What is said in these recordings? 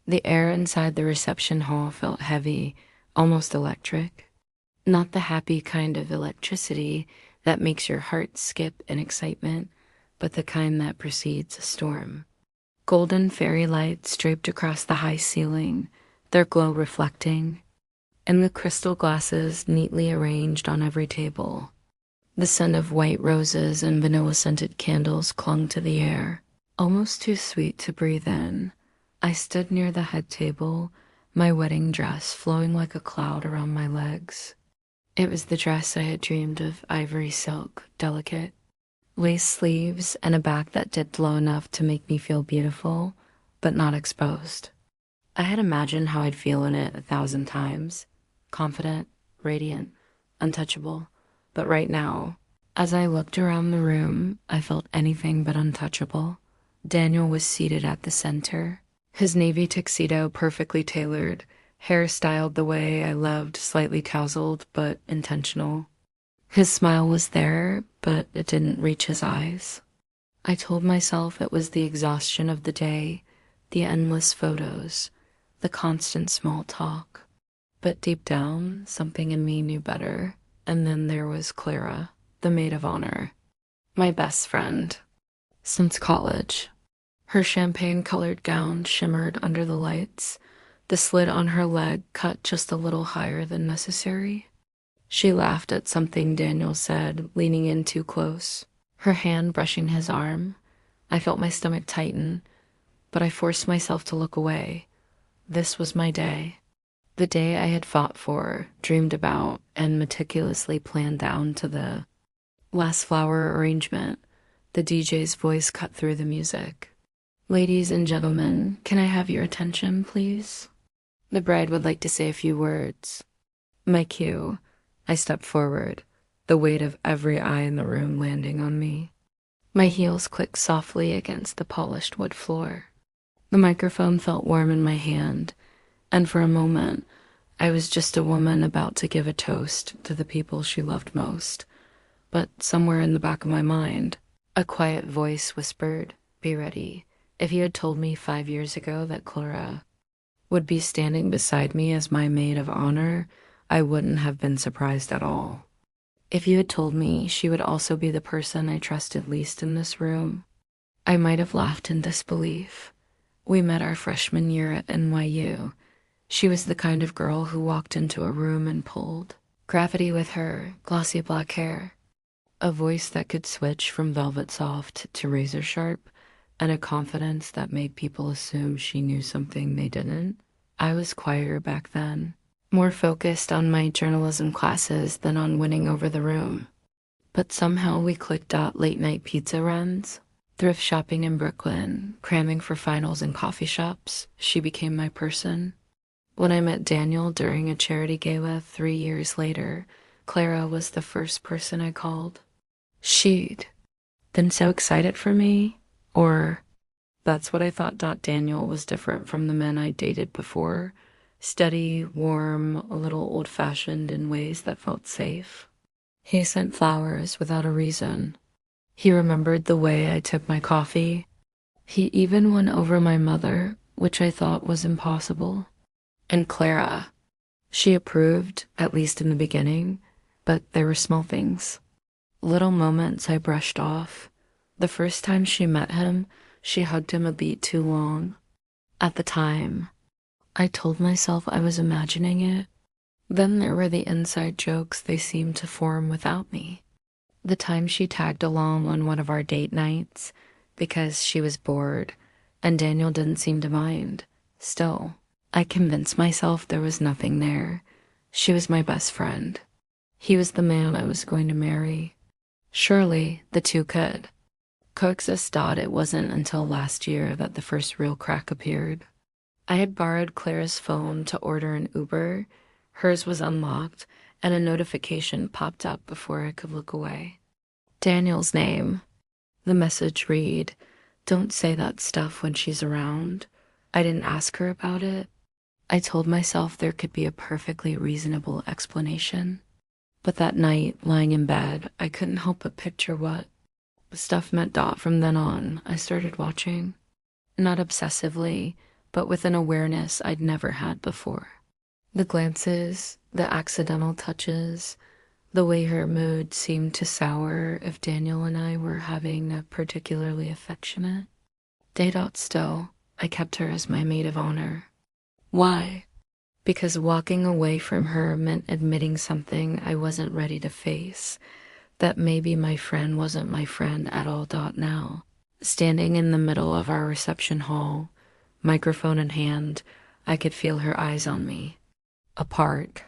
The air inside the reception hall felt heavy, almost electric. Not the happy kind of electricity that makes your heart skip in excitement, but the kind that precedes a storm. Golden fairy lights draped across the high ceiling, their glow reflecting, and the crystal glasses neatly arranged on every table. The scent of white roses and vanilla-scented candles clung to the air, almost too sweet to breathe in. I stood near the head table, my wedding dress flowing like a cloud around my legs. It was the dress I had dreamed of, ivory silk, delicate, lace sleeves, and a back that dipped low enough to make me feel beautiful, but not exposed. I had imagined how I'd feel in it 1,000 times, confident, radiant, untouchable. But right now, as I looked around the room, I felt anything but untouchable. Daniel was seated at the center, his navy tuxedo perfectly tailored, hair styled the way I loved, slightly tousled but intentional. His smile was there, but it didn't reach his eyes. I told myself it was the exhaustion of the day, the endless photos, the constant small talk. But deep down, something in me knew better. And then there was Clara, the maid of honor, my best friend since college. Her champagne-colored gown shimmered under the lights, the slit on her leg cut just a little higher than necessary. She laughed at something Daniel said, leaning in too close, her hand brushing his arm. I felt my stomach tighten, but I forced myself to look away. This was my day. The day I had fought for, dreamed about, and meticulously planned down to the last flower arrangement. The DJ's voice cut through the music. "Ladies and gentlemen, can I have your attention, please? The bride would like to say a few words." My cue. I stepped forward, the weight of every eye in the room landing on me. My heels clicked softly against the polished wood floor. The microphone felt warm in my hand, and for a moment, I was just a woman about to give a toast to the people she loved most. But somewhere in the back of my mind, a quiet voice whispered, "Be ready." If you had told me 5 years ago that Clara would be standing beside me as my maid of honor, I wouldn't have been surprised at all. If you had told me she would also be the person I trusted least in this room, I might have laughed in disbelief. We met our freshman year at NYU. She was the kind of girl who walked into a room and pulled. Gravity with her, glossy black hair, a voice that could switch from velvet soft to razor sharp, and a confidence that made people assume she knew something they didn't. I was quieter back then, more focused on my journalism classes than on winning over the room. But somehow we clicked out late-night pizza runs, thrift shopping in Brooklyn, cramming for finals in coffee shops. She became my person. When I met Daniel during a charity gala 3 years later, Clara was the first person I called. She'd been so excited for me, or that's what I thought. Daniel was different from the men I dated before. Steady, warm, a little old-fashioned in ways that felt safe. He sent flowers without a reason. He remembered the way I tipped my coffee. He even won over my mother, which I thought was impossible. And Clara, she approved, at least in the beginning, but there were small things. Little moments I brushed off. The first time she met him, she hugged him a beat too long. At the time, I told myself I was imagining it. Then there were the inside jokes they seemed to form without me. The time she tagged along on one of our date nights because she was bored, and Daniel didn't seem to mind. Still, I convinced myself there was nothing there. She was my best friend. He was the man I was going to marry. Surely the two could coexist. It wasn't until last year that the first real crack appeared. I had borrowed Clara's phone to order an Uber. Hers was unlocked, and a notification popped up before I could look away. Daniel's name. The message read, "Don't say that stuff when she's around." I didn't ask her about it. I told myself there could be a perfectly reasonable explanation. But that night, lying in bed, I couldn't help but picture what the stuff meant. From then on, I started watching. Not obsessively, but with an awareness I'd never had before. The glances, the accidental touches, the way her mood seemed to sour if Daniel and I were having a particularly affectionate date out still, I kept her as my maid of honor. Why? Because walking away from her meant admitting something I wasn't ready to face, that maybe my friend wasn't my friend at all. Now, standing in the middle of our reception hall, microphone in hand, I could feel her eyes on me. A part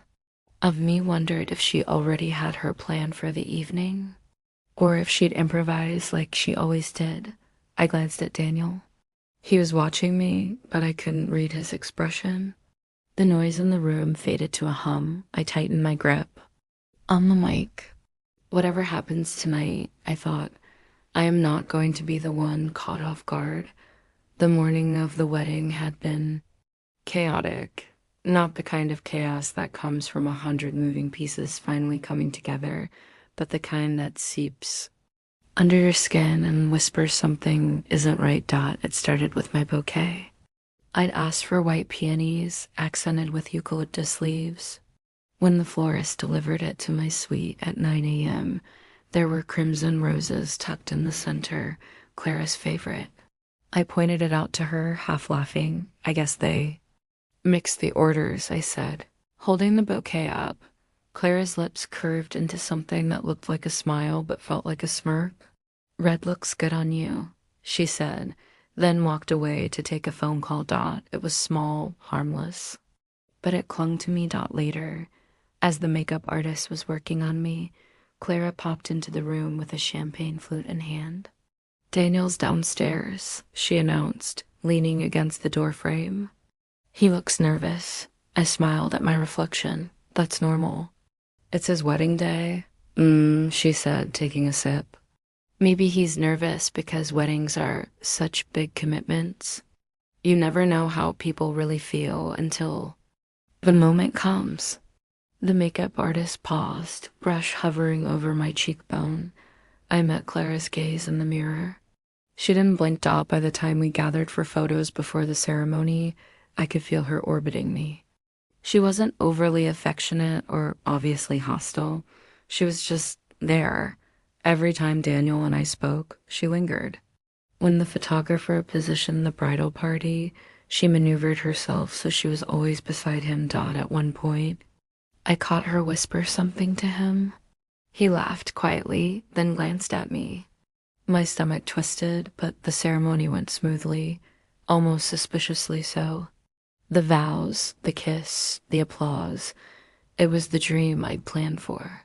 of me wondered if she already had her plan for the evening, or if she'd improvise like she always did. I glanced at Daniel. He was watching me, but I couldn't read his expression. The noise in the room faded to a hum. I tightened my grip on the mic. Whatever happens tonight, I thought, I am not going to be the one caught off guard. The morning of the wedding had been chaotic. Not the kind of chaos that comes from 100 moving pieces finally coming together, but the kind that seeps under your skin and whispers something isn't right. It started with my bouquet. I'd asked for white peonies accented with eucalyptus leaves. When the florist delivered it to my suite at 9 a.m., there were crimson roses tucked in the center, Clara's favorite. I pointed it out to her, half laughing. I guess they mixed the orders, I said, holding the bouquet up. Clara's lips curved into something that looked like a smile but felt like a smirk. Red looks good on you, she said, then walked away to take a phone call. It was small, harmless, but it clung to me. Later, as the makeup artist was working on me, Clara popped into the room with a champagne flute in hand. Daniel's downstairs, she announced, leaning against the doorframe. He looks nervous. I smiled at my reflection. That's normal. It's his wedding day. She said, taking a sip. Maybe he's nervous because weddings are such big commitments. You never know how people really feel until the moment comes. The makeup artist paused, brush hovering over my cheekbone. I met Clara's gaze in the mirror. She didn't blink. By the time we gathered for photos before the ceremony, I could feel her orbiting me. She wasn't overly affectionate or obviously hostile. She was just there. Every time Daniel and I spoke, she lingered. When the photographer positioned the bridal party, she maneuvered herself so she was always beside him. At one point, I caught her whisper something to him. He laughed quietly, then glanced at me. My stomach twisted, but the ceremony went smoothly, almost suspiciously so. The vows, the kiss, the applause, it was the dream I'd planned for.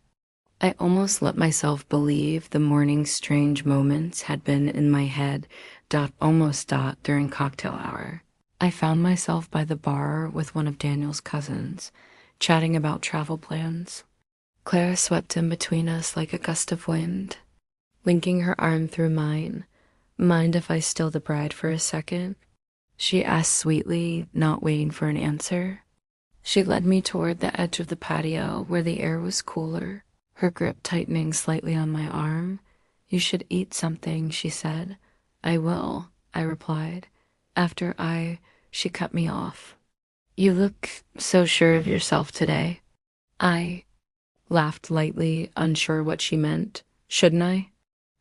I almost let myself believe the morning's strange moments had been in my head. During cocktail hour. I found myself by the bar with one of Daniel's cousins, chatting about travel plans. Clara swept in between us like a gust of wind, linking her arm through mine. Mind if I steal the bride for a second? She asked sweetly, not waiting for an answer. She led me toward the edge of the patio where the air was cooler, her grip tightening slightly on my arm. You should eat something, she said. I will, I replied. She cut me off. You look so sure of yourself today. I laughed lightly, unsure what she meant. Shouldn't I?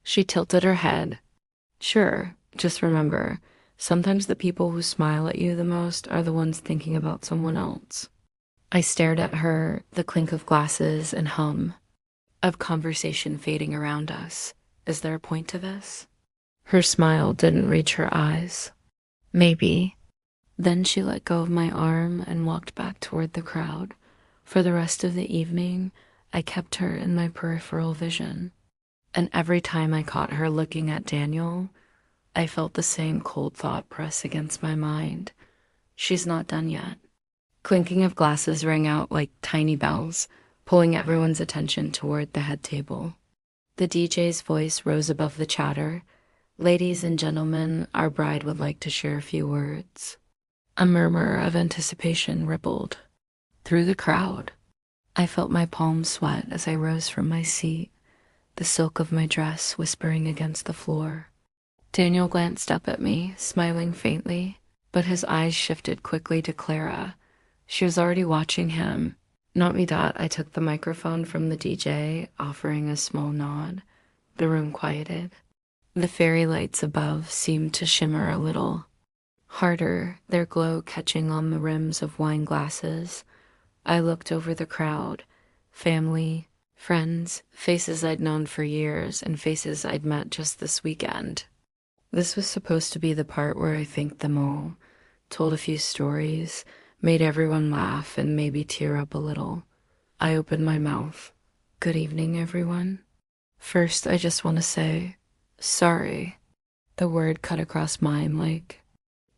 She tilted her head. Sure, just remember, sometimes the people who smile at you the most are the ones thinking about someone else. I stared at her, the clink of glasses and hum of conversation fading around us. Is there a point to this? Her smile didn't reach her eyes. Maybe. Then she let go of my arm and walked back toward the crowd. For the rest of the evening, I kept her in my peripheral vision. And every time I caught her looking at Daniel, I felt the same cold thought press against my mind. She's not done yet. Clinking of glasses rang out like tiny bells, pulling everyone's attention toward the head table. The DJ's voice rose above the chatter. Ladies and gentlemen, our bride would like to share a few words. A murmur of anticipation rippled through the crowd. I felt my palms sweat as I rose from my seat, the silk of my dress whispering against the floor. Daniel glanced up at me, smiling faintly. But his eyes shifted quickly to Clara. She was already watching him. Not me. I took the microphone from the DJ, offering a small nod. The room quieted. The fairy lights above seemed to shimmer a little, harder, their glow catching on the rims of wine glasses. I looked over the crowd. Family, friends, faces I'd known for years, and faces I'd met just this weekend. This was supposed to be the part where I thanked them all, told a few stories, made everyone laugh and maybe tear up a little. I opened my mouth. Good evening, everyone. First, I just want to say, sorry. The word cut across mine like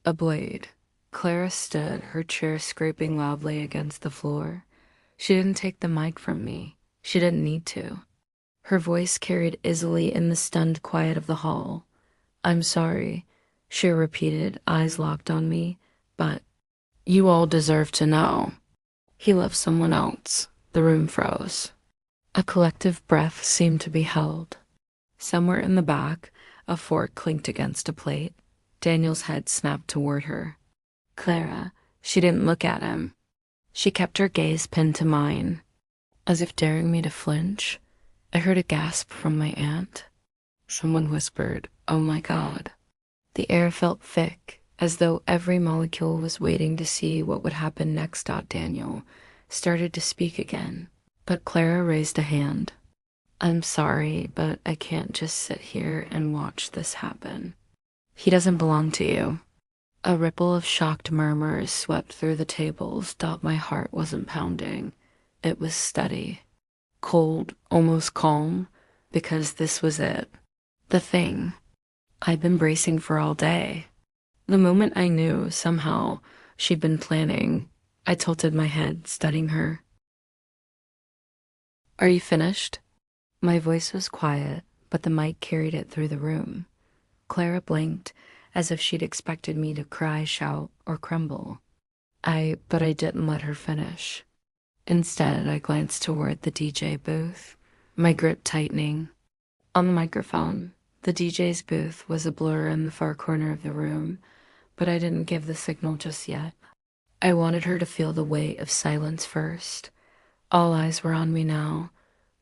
a blade. Clara stood, her chair scraping loudly against the floor. She didn't take the mic from me. She didn't need to. Her voice carried easily in the stunned quiet of the hall. I'm sorry, she repeated, eyes locked on me, but you all deserve to know. He loved someone else. The room froze. A collective breath seemed to be held. Somewhere in the back, a fork clinked against a plate. Daniel's head snapped toward her. Clara, she didn't look at him. She kept her gaze pinned to mine, as if daring me to flinch. I heard a gasp from my aunt. Someone whispered, "Oh my God." The air felt thick, as though every molecule was waiting to see what would happen next. Daniel started to speak again, but Clara raised a hand. I'm sorry, but I can't just sit here and watch this happen. He doesn't belong to you. A ripple of shocked murmurs swept through the tables. My heart wasn't pounding. It was steady, cold, almost calm, because this was it. The thing I'd been bracing for all day. The moment I knew, somehow, she'd been planning, I tilted my head, studying her. Are you finished? My voice was quiet, but the mic carried it through the room. Clara blinked, as if she'd expected me to cry, shout, or crumble. But I didn't let her finish. Instead, I glanced toward the DJ booth, my grip tightening. On the microphone, the DJ's booth was a blur in the far corner of the room, but I didn't give the signal just yet. I wanted her to feel the weight of silence first. All eyes were on me now,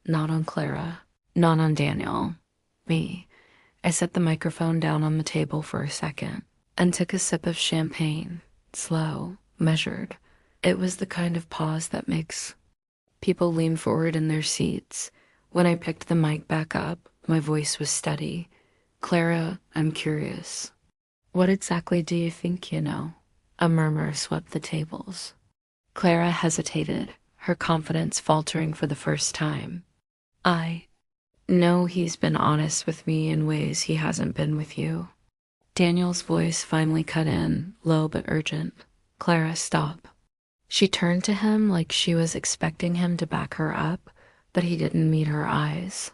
not on Clara, not on Daniel, me. I set the microphone down on the table for a second and took a sip of champagne, slow, measured. It was the kind of pause that makes people lean forward in their seats. When I picked the mic back up, my voice was steady. Clara, I'm curious. What exactly do you think you know? A murmur swept the tables. Clara hesitated, her confidence faltering for the first time. I know he's been honest with me in ways he hasn't been with you. Daniel's voice finally cut in, low but urgent. Clara, stop. She turned to him like she was expecting him to back her up, but he didn't meet her eyes.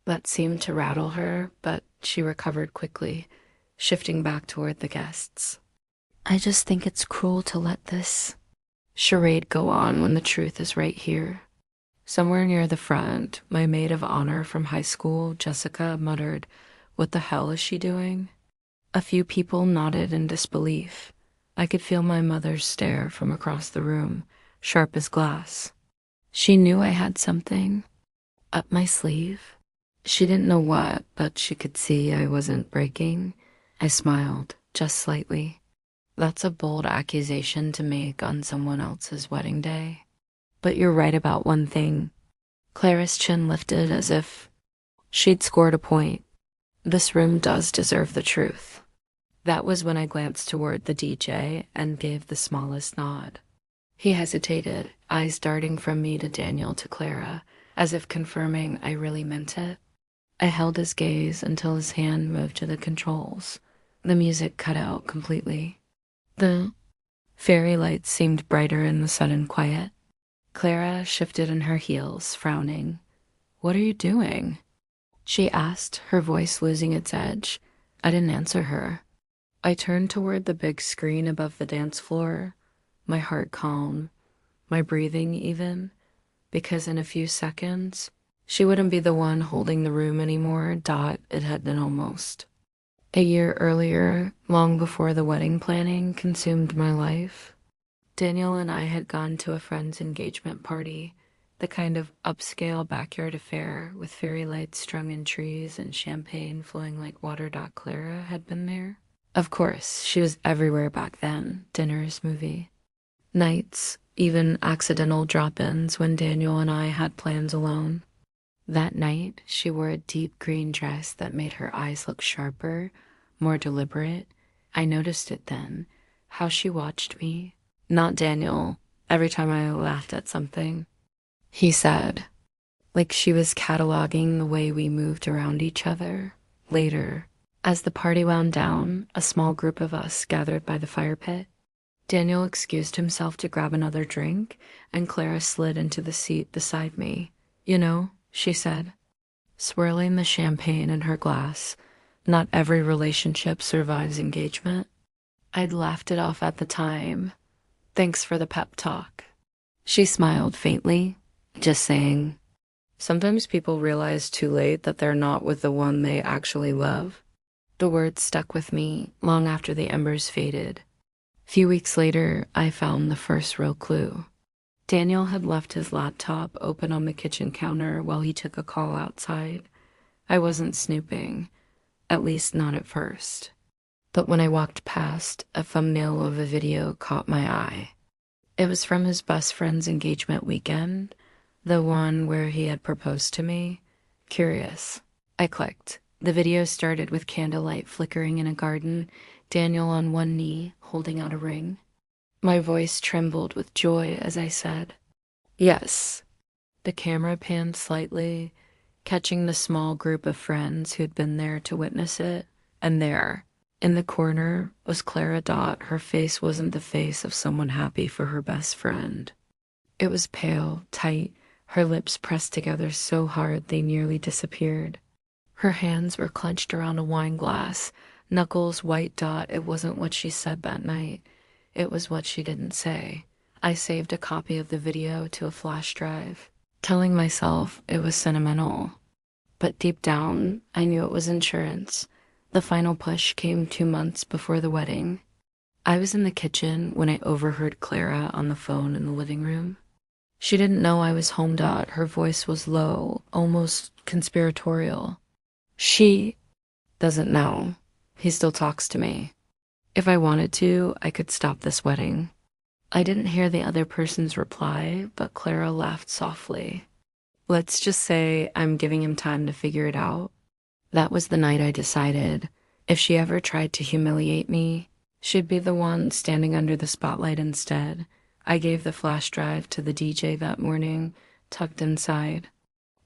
That seemed to rattle her, but she recovered quickly, shifting back toward the guests. I just think it's cruel to let this charade go on when the truth is right here. Somewhere near the front, my maid of honor from high school, Jessica, muttered, "What the hell is she doing?" A few people nodded in disbelief. I could feel my mother's stare from across the room, sharp as glass. She knew I had something up my sleeve. She didn't know what, but she could see I wasn't breaking. I smiled, just slightly. That's a bold accusation to make on someone else's wedding day. But you're right about one thing. Clara's chin lifted as if she'd scored a point. This room does deserve the truth. That was when I glanced toward the DJ and gave the smallest nod. He hesitated, eyes darting from me to Daniel to Clara, as if confirming I really meant it. I held his gaze until his hand moved to the controls. The music cut out completely. The fairy lights seemed brighter in the sudden quiet. Clara shifted in her heels, frowning. What are you doing? She asked, her voice losing its edge. I didn't answer her. I turned toward the big screen above the dance floor, my heart calm, my breathing even, because in a few seconds, she wouldn't be the one holding the room anymore. It had been almost. A year earlier, long before the wedding planning consumed my life, Daniel and I had gone to a friend's engagement party, the kind of upscale backyard affair with fairy lights strung in trees and champagne flowing like water. Clara had been there. Of course, she was everywhere back then, dinners, movie nights, even accidental drop-ins when Daniel and I had plans alone. That night, she wore a deep green dress that made her eyes look sharper, more deliberate. I noticed it then, how she watched me, not Daniel, every time I laughed at something. He said, like she was cataloging the way we moved around each other. Later, as the party wound down, a small group of us gathered by the fire pit. Daniel excused himself to grab another drink, and Clara slid into the seat beside me. You know, she said, swirling the champagne in her glass, not every relationship survives engagement. I'd laughed it off at the time. Thanks for the pep talk. She smiled faintly, just saying, sometimes people realize too late that they're not with the one they actually love. The words stuck with me long after the embers faded. A few weeks later, I found the first real clue. Daniel had left his laptop open on the kitchen counter while he took a call outside. I wasn't snooping, at least not at first. But when I walked past, a thumbnail of a video caught my eye. It was from his best friend's engagement weekend, the one where he had proposed to me. Curious. I clicked. The video started with candlelight flickering in a garden, Daniel on one knee, holding out a ring. My voice trembled with joy as I said, yes. The camera panned slightly, catching the small group of friends who'd been there to witness it. And there, in the corner, was Clara Dot. Her face wasn't the face of someone happy for her best friend. It was pale, tight, her lips pressed together so hard they nearly disappeared. Her hands were clenched around a wine glass, knuckles white. It wasn't what she said that night. It was what she didn't say. I saved a copy of the video to a flash drive, telling myself it was sentimental. But deep down, I knew it was insurance. The final push came 2 months before the wedding. I was in the kitchen when I overheard Clara on the phone in the living room. She didn't know I was home. Her voice was low, almost conspiratorial. She doesn't know. He still talks to me. If I wanted to, I could stop this wedding. I didn't hear the other person's reply, but Clara laughed softly. Let's just say I'm giving him time to figure it out. That was the night I decided, if she ever tried to humiliate me, she'd be the one standing under the spotlight instead. I gave the flash drive to the DJ that morning, tucked inside.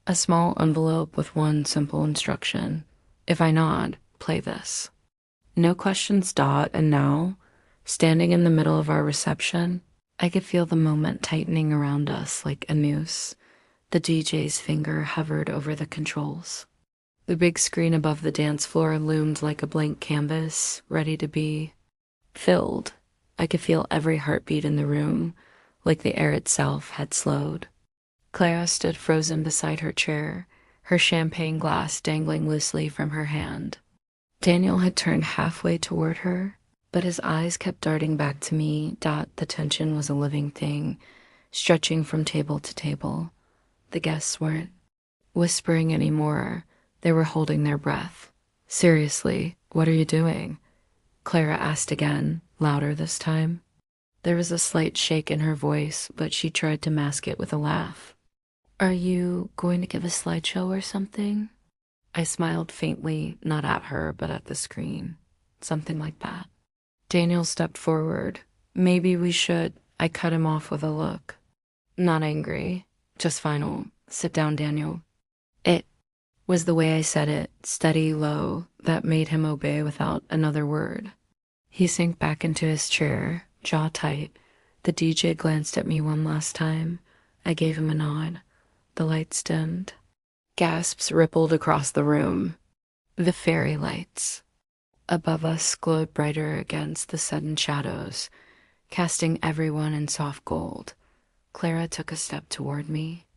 A small envelope with one simple instruction. If I nod, play this. No questions. And now, standing in the middle of our reception, I could feel the moment tightening around us like a noose. The DJ's finger hovered over the controls. The big screen above the dance floor loomed like a blank canvas, ready to be filled. I could feel every heartbeat in the room, like the air itself had slowed. Clara stood frozen beside her chair, her champagne glass dangling loosely from her hand. Daniel had turned halfway toward her, but his eyes kept darting back to me. The tension was a living thing, stretching from table to table. The guests weren't whispering anymore. They were holding their breath. Seriously, what are you doing? Clara asked again, louder this time. There was a slight shake in her voice, but she tried to mask it with a laugh. Are you going to give a slideshow or something? I smiled faintly, not at her, but at the screen. Something like that. Daniel stepped forward. Maybe we should. I cut him off with a look. Not angry, just final. Sit down, Daniel. It was the way I said it, steady, low, that made him obey without another word. He sank back into his chair, jaw tight. The DJ glanced at me one last time. I gave him a nod. The lights dimmed. Gasps rippled across the room. The fairy lights above us glowed brighter against the sudden shadows, casting everyone in soft gold. Clara took a step toward me.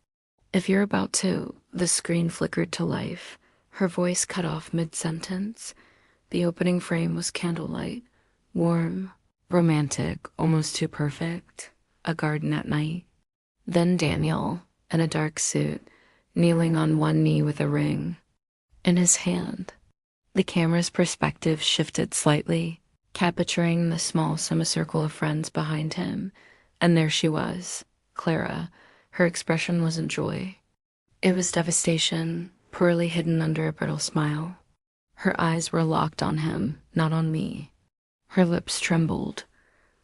If you're about to, the screen flickered to life. Her voice cut off mid-sentence. The opening frame was candlelight, warm, romantic, almost too perfect, a garden at night. Then Daniel, in a dark suit, kneeling on one knee with a ring in his hand. The camera's perspective shifted slightly, capturing the small semicircle of friends behind him, and there she was, Clara. Her expression wasn't joy. It was devastation, poorly hidden under a brittle smile. Her eyes were locked on him, not on me. Her lips trembled.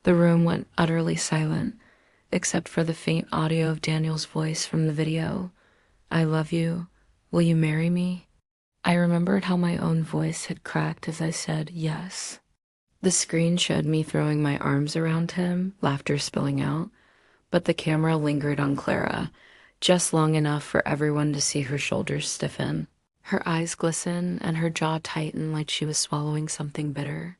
The room went utterly silent, except for the faint audio of Daniel's voice from the video. I love you. Will you marry me? I remembered how my own voice had cracked as I said yes. The screen showed me throwing my arms around him, laughter spilling out, but the camera lingered on Clara, just long enough for everyone to see her shoulders stiffen. Her eyes glisten and her jaw tighten like she was swallowing something bitter.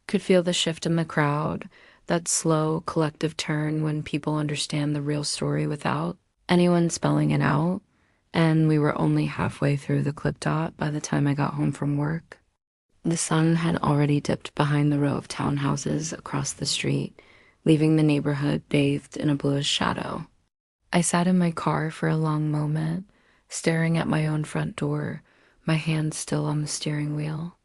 Could feel the shift in the crowd, that slow, collective turn when people understand the real story without anyone spelling it out, and we were only halfway through the clip dot by the time I got home from work. The sun had already dipped behind the row of townhouses across the street, leaving the neighborhood bathed in a bluish shadow. I sat in my car for a long moment, staring at my own front door, my hand still on the steering wheel.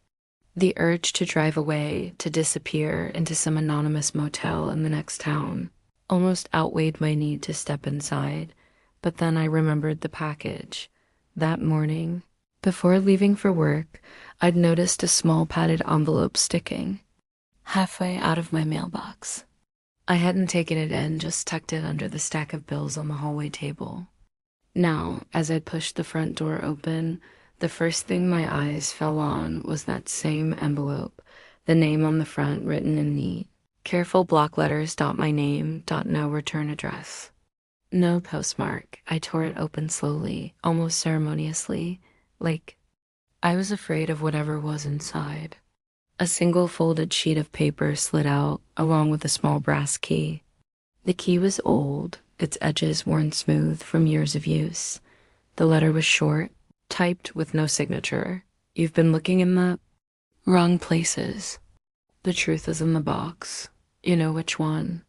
The urge to drive away, to disappear into some anonymous motel in the next town, almost outweighed my need to step inside. But then I remembered the package. That morning, before leaving for work, I'd noticed a small padded envelope sticking halfway out of my mailbox. I hadn't taken it in, just tucked it under the stack of bills on the hallway table. Now, as I'd pushed the front door open, the first thing my eyes fell on was that same envelope, the name on the front written in neat, careful block letters. My name. No return address. No postmark. I tore it open slowly, almost ceremoniously, like I was afraid of whatever was inside. A single folded sheet of paper slid out, along with a small brass key. The key was old, its edges worn smooth from years of use. The letter was short, typed with no signature. You've been looking in the wrong places. The truth is in the box. You know which one.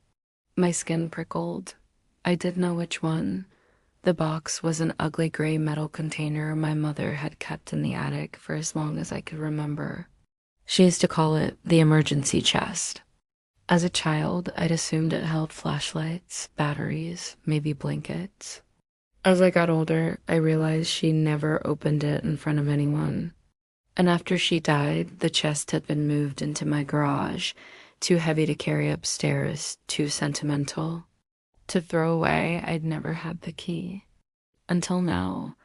My skin prickled. I did know which one. The box was an ugly gray metal container my mother had kept in the attic for as long as I could remember. She used to call it the emergency chest. As a child, I'd assumed it held flashlights, batteries, maybe blankets. As I got older, I realized she never opened it in front of anyone. And after she died, the chest had been moved into my garage, too heavy to carry upstairs, too sentimental. To throw away, I'd never had the key. Until now,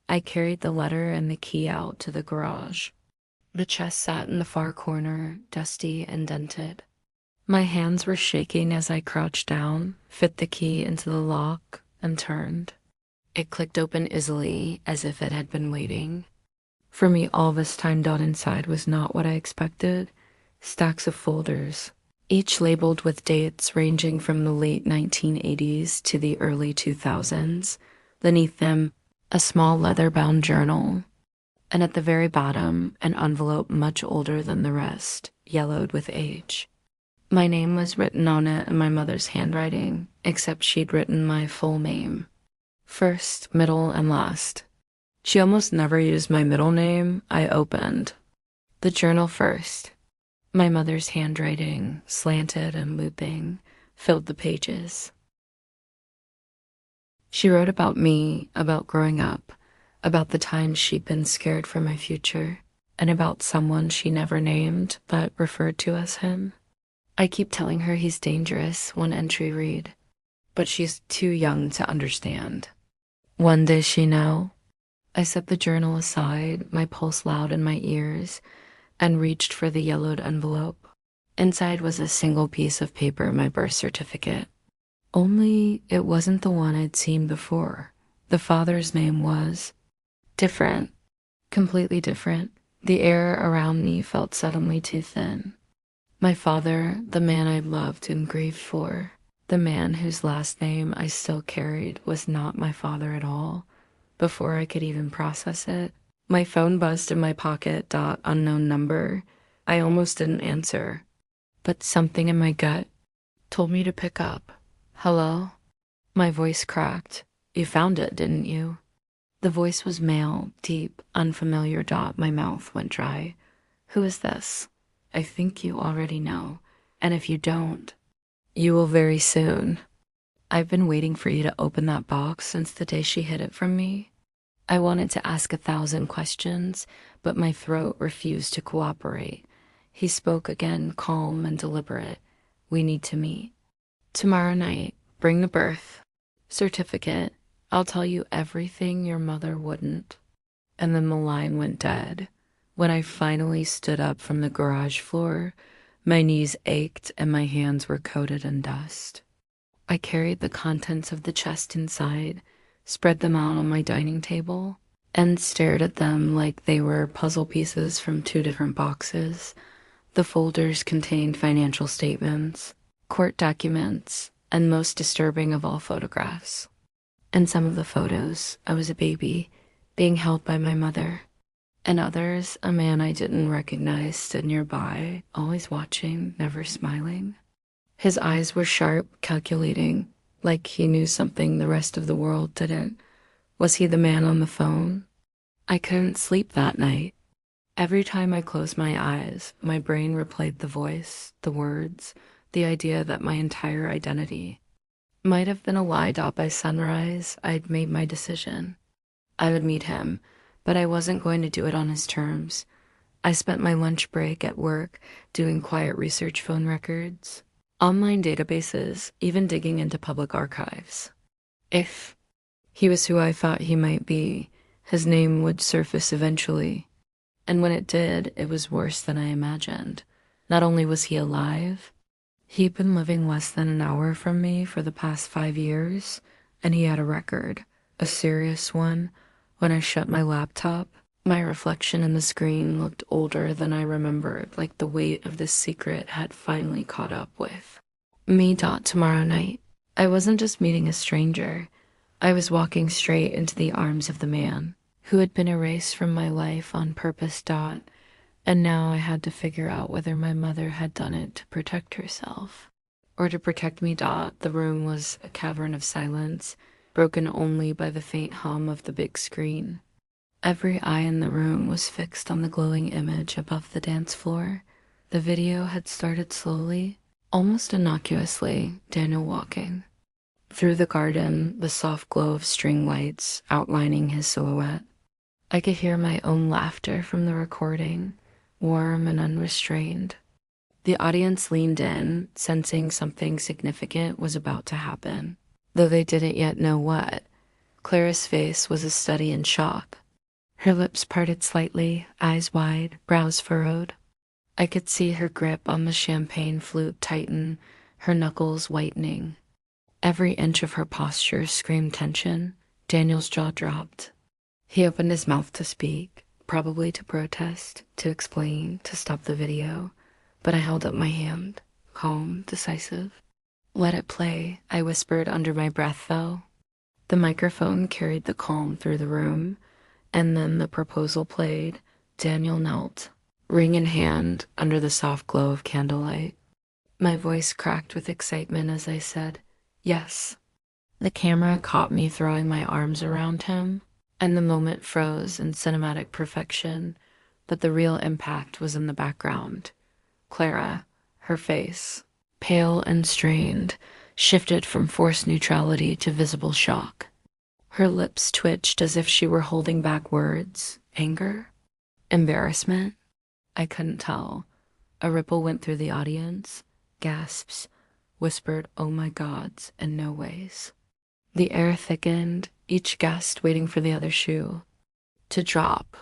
I carried the letter and the key out to the garage. The chest sat in the far corner, dusty and dented. My hands were shaking as I crouched down, fit the key into the lock, and turned. It clicked open easily, as if it had been waiting. For me, all this time done inside was not what I expected. Stacks of folders, each labeled with dates ranging from the late 1980s to the early 2000s. Beneath them, a small leather-bound journal. And at the very bottom, an envelope much older than the rest, yellowed with age. My name was written on it in my mother's handwriting, except she'd written my full name. First, middle, and last. She almost never used my middle name. I opened the journal first. My mother's handwriting, slanted and looping, filled the pages. She wrote about me, about growing up, about the times she'd been scared for my future, and about someone she never named but referred to as him. I keep telling her he's dangerous, one entry read, but she's too young to understand. One day she know. I set the journal aside, my pulse loud in my ears, and reached for the yellowed envelope. Inside was a single piece of paper, my birth certificate. Only it wasn't the one I'd seen before. The father's name was different, completely different. The air around me felt suddenly too thin. My father, the man I loved and grieved for, the man whose last name I still carried, was not my father at all. Before I could even process it, my phone buzzed in my pocket. Unknown number. I almost didn't answer, but something in my gut told me to pick up. Hello? My voice cracked. You found it, didn't you? The voice was male, deep, unfamiliar. My mouth went dry. Who is this? I think you already know. And if you don't, you will very soon. I've been waiting for you to open that box since the day she hid it from me. I wanted to ask 1,000 questions, but my throat refused to cooperate. He spoke again, calm and deliberate. We need to meet. Tomorrow night, bring the birth certificate. I'll tell you everything your mother wouldn't. And then the line went dead. When I finally stood up from the garage floor, my knees ached and my hands were coated in dust. I carried the contents of the chest inside, spread them out on my dining table, and stared at them like they were puzzle pieces from 2 different boxes. The folders contained financial statements, court documents, and most disturbing of all, photographs. In some of the photos, I was a baby, being held by my mother. In others, a man I didn't recognize stood nearby, always watching, never smiling. His eyes were sharp, calculating, like he knew something the rest of the world didn't. Was he the man on the phone? I couldn't sleep that night. Every time I closed my eyes, my brain replayed the voice, the words, the idea that my entire identity might have been a lie. By sunrise, I'd made my decision. I would meet him, but I wasn't going to do it on his terms. I spent my lunch break at work doing quiet research, phone records, online databases, even digging into public archives. If he was who I thought he might be, his name would surface eventually. And when it did, it was worse than I imagined. Not only was he alive, he'd been living less than an hour from me for the past 5 years, and he had a record, a serious one. When I shut my laptop, my reflection in the screen looked older than I remembered, like the weight of this secret had finally caught up with me. Tomorrow night, I wasn't just meeting a stranger. I was walking straight into the arms of the man who had been erased from my life on purpose. And now I had to figure out whether my mother had done it to protect herself or to protect me. The room was a cavern of silence, broken only by the faint hum of the big screen. Every eye in the room was fixed on the glowing image above the dance floor. The video had started slowly, almost innocuously, Daniel walking through the garden, the soft glow of string lights outlining his silhouette. I could hear my own laughter from the recording, warm and unrestrained. The audience leaned in, sensing something significant was about to happen, though they didn't yet know what. Clara's face was a study in shock. Her lips parted slightly, eyes wide, brows furrowed. I could see her grip on the champagne flute tighten, her knuckles whitening. Every inch of her posture screamed tension. Daniel's jaw dropped. He opened his mouth to speak, probably to protest, to explain, to stop the video, but I held up my hand, calm, decisive. Let it play, I whispered under my breath, though. The microphone carried the calm through the room, and then the proposal played. Daniel knelt, ring in hand, under the soft glow of candlelight. My voice cracked with excitement as I said, yes. The camera caught me throwing my arms around him, and the moment froze in cinematic perfection, but the real impact was in the background. Clara, her face, pale and strained, shifted from forced neutrality to visible shock. Her lips twitched as if she were holding back words. Anger? Embarrassment? I couldn't tell. A ripple went through the audience. Gasps, whispered, "Oh my gods," and no ways. The air thickened, each guest waiting for the other shoe to drop.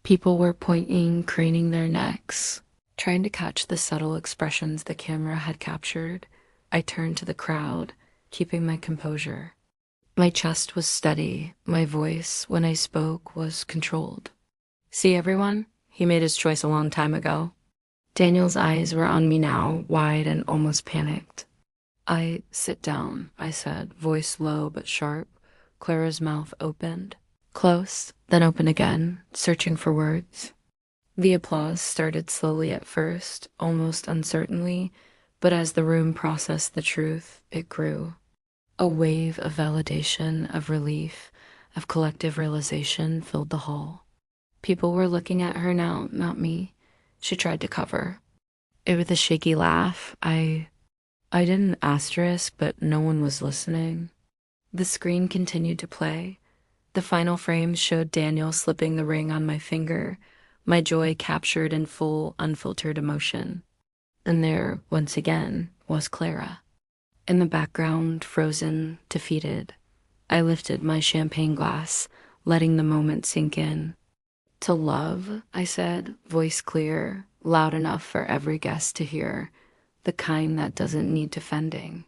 People were pointing, craning their necks, trying to catch the subtle expressions the camera had captured. I turned to the crowd, keeping my composure. My chest was steady. My voice, when I spoke, was controlled. See, everyone? He made his choice a long time ago. Daniel's eyes were on me now, wide and almost panicked. Sit down, I said, voice low but sharp. Clara's mouth opened. Close, then open again, searching for words. The applause started slowly at first, almost uncertainly, but as the room processed the truth, it grew. A wave of validation, of relief, of collective realization filled the hall. People were looking at her now, not me. She tried to cover. It with a shaky laugh. I didn't asterisk, but no one was listening. The screen continued to play. The final frame showed Daniel slipping the ring on my finger, my joy captured in full, unfiltered emotion. And there, once again, was Clara. In the background, frozen, defeated. I lifted my champagne glass, letting the moment sink in. To love, I said, voice clear, loud enough for every guest to hear, the kind that doesn't need defending.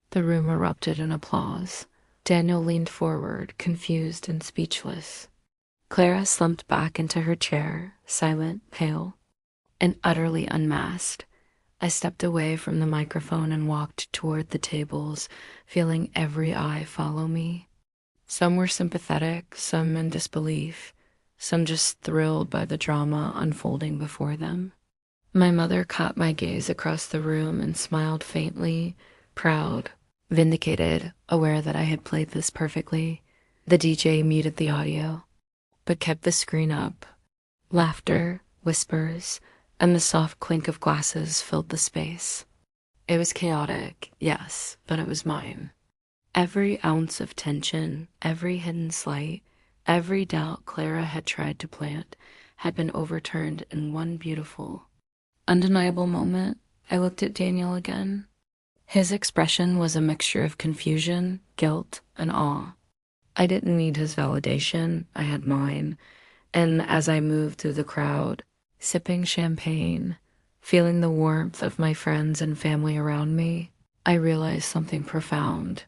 The room erupted in applause. Daniel leaned forward, confused and speechless. Clara slumped back into her chair, silent, pale, and utterly unmasked. I stepped away from the microphone and walked toward the tables, feeling every eye follow me. Some were sympathetic, some in disbelief, some just thrilled by the drama unfolding before them. My mother caught my gaze across the room and smiled faintly, proud, vindicated, aware that I had played this perfectly. The DJ muted the audio, but kept the screen up. Laughter, whispers, and the soft clink of glasses filled the space. It was chaotic, yes, but it was mine. Every ounce of tension, every hidden slight, every doubt Clara had tried to plant had been overturned in one beautiful, undeniable moment. I looked at Daniel again. His expression was a mixture of confusion, guilt, and awe. I didn't need his validation, I had mine, and as I moved through the crowd, sipping champagne, feeling the warmth of my friends and family around me, I realized something profound.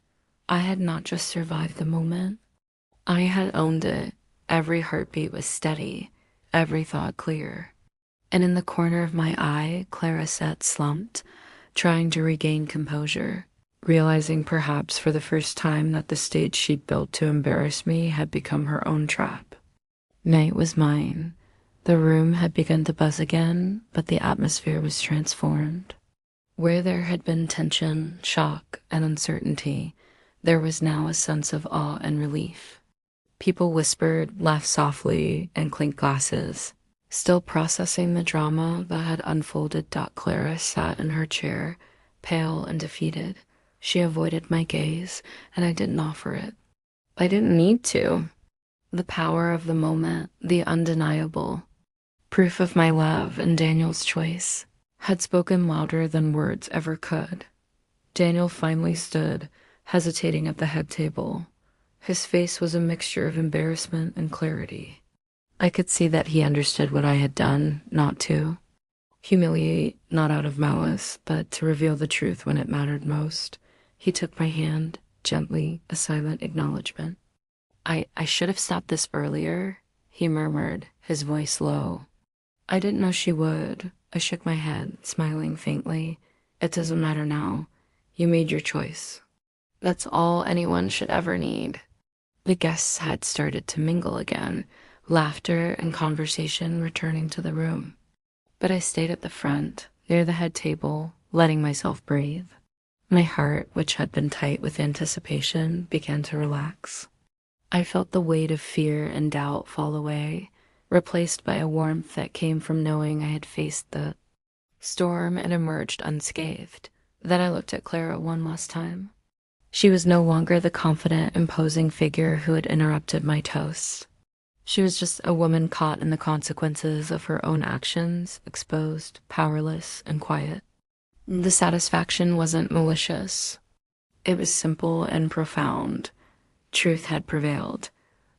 I had not just survived the moment, I had owned it. Every heartbeat was steady, every thought clear. And in the corner of my eye, Clara sat slumped, trying to regain composure, realizing perhaps for the first time that the stage she built to embarrass me had become her own trap. Night was mine. The room had begun to buzz again, but the atmosphere was transformed. Where there had been tension, shock, and uncertainty, there was now a sense of awe and relief. People whispered, laughed softly, and clinked glasses. Still processing the drama that had unfolded, Clara sat in her chair, pale and defeated. She avoided my gaze, and I didn't offer it. I didn't need to. The power of the moment, the undeniable, proof of my love and Daniel's choice, had spoken louder than words ever could. Daniel finally stood, hesitating at the head table. His face was a mixture of embarrassment and clarity. I could see that he understood what I had done, not to humiliate, not out of malice, but to reveal the truth when it mattered most. He took my hand, gently, a silent acknowledgement. I should have stopped this earlier, he murmured, his voice low. I didn't know she would. I shook my head, smiling faintly. It doesn't matter now. You made your choice. That's all anyone should ever need. The guests had started to mingle again, laughter and conversation returning to the room. But I stayed at the front, near the head table, letting myself breathe. My heart, which had been tight with anticipation, began to relax. I felt the weight of fear and doubt fall away, replaced by a warmth that came from knowing I had faced the storm and emerged unscathed. Then I looked at Clara one last time. She was no longer the confident, imposing figure who had interrupted my toast. She was just a woman caught in the consequences of her own actions, exposed, powerless, and quiet. The satisfaction wasn't malicious. It was simple and profound. Truth had prevailed.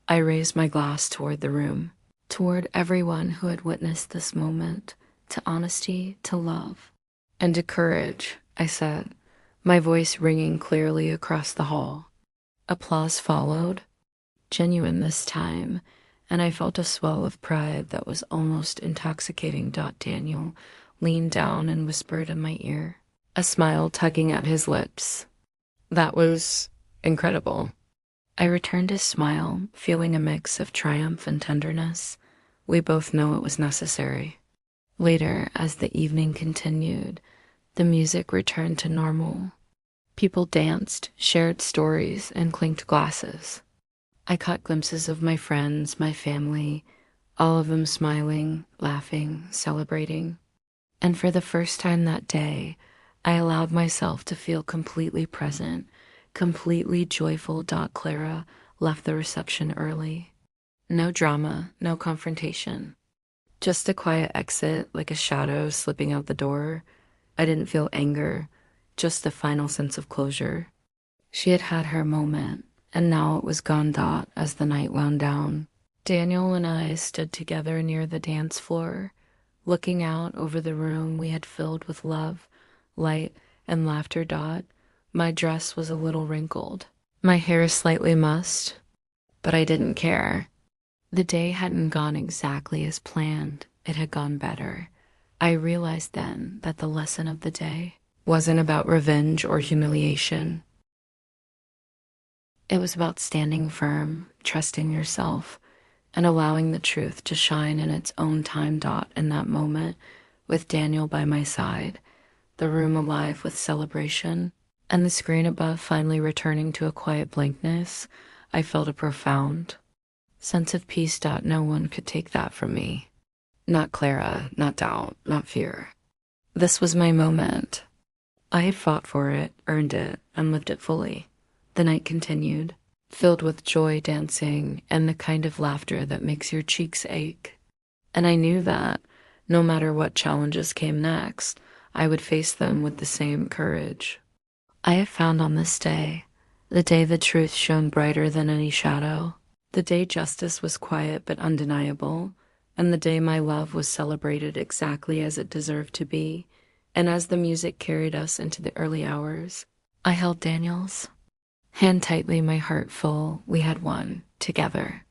I raised my glass toward the room, toward everyone who had witnessed this moment, to honesty, to love, and to courage, I said, my voice ringing clearly across the hall. Applause followed, genuine this time, and I felt a swell of pride that was almost intoxicating. Daniel leaned down and whispered in my ear, a smile tugging at his lips. That was incredible. I returned his smile, feeling a mix of triumph and tenderness. We both know it was necessary. Later, as the evening continued, the music returned to normal. People danced, shared stories, and clinked glasses. I caught glimpses of my friends, my family, all of them smiling, laughing, celebrating. And for the first time that day, I allowed myself to feel completely present, completely joyful. Clara left the reception early. No drama, no confrontation. Just a quiet exit, like a shadow slipping out the door. I didn't feel anger, just a final sense of closure. She had had her moment, and now it was gone. As the night wound down, Daniel and I stood together near the dance floor, looking out over the room we had filled with love, light, and laughter. My dress was a little wrinkled, my hair slightly mussed, but I didn't care. The day hadn't gone exactly as planned. It had gone better. I realized then that the lesson of the day wasn't about revenge or humiliation. It was about standing firm, trusting yourself, and allowing the truth to shine in its own time. In that moment, with Daniel by my side, the room alive with celebration, and the screen above finally returning to a quiet blankness, I felt a profound sense of peace. No one could take that from me. Not Clara, not doubt, not fear. This was my moment. I had fought for it, earned it, and lived it fully. The night continued, filled with joy, dancing, and the kind of laughter that makes your cheeks ache. And I knew that, no matter what challenges came next, I would face them with the same courage. I have found on this day, the day the truth shone brighter than any shadow, the day justice was quiet but undeniable, and the day my love was celebrated exactly as it deserved to be. And as the music carried us into the early hours, I held Daniel's hand tightly, my heart full. We had won together.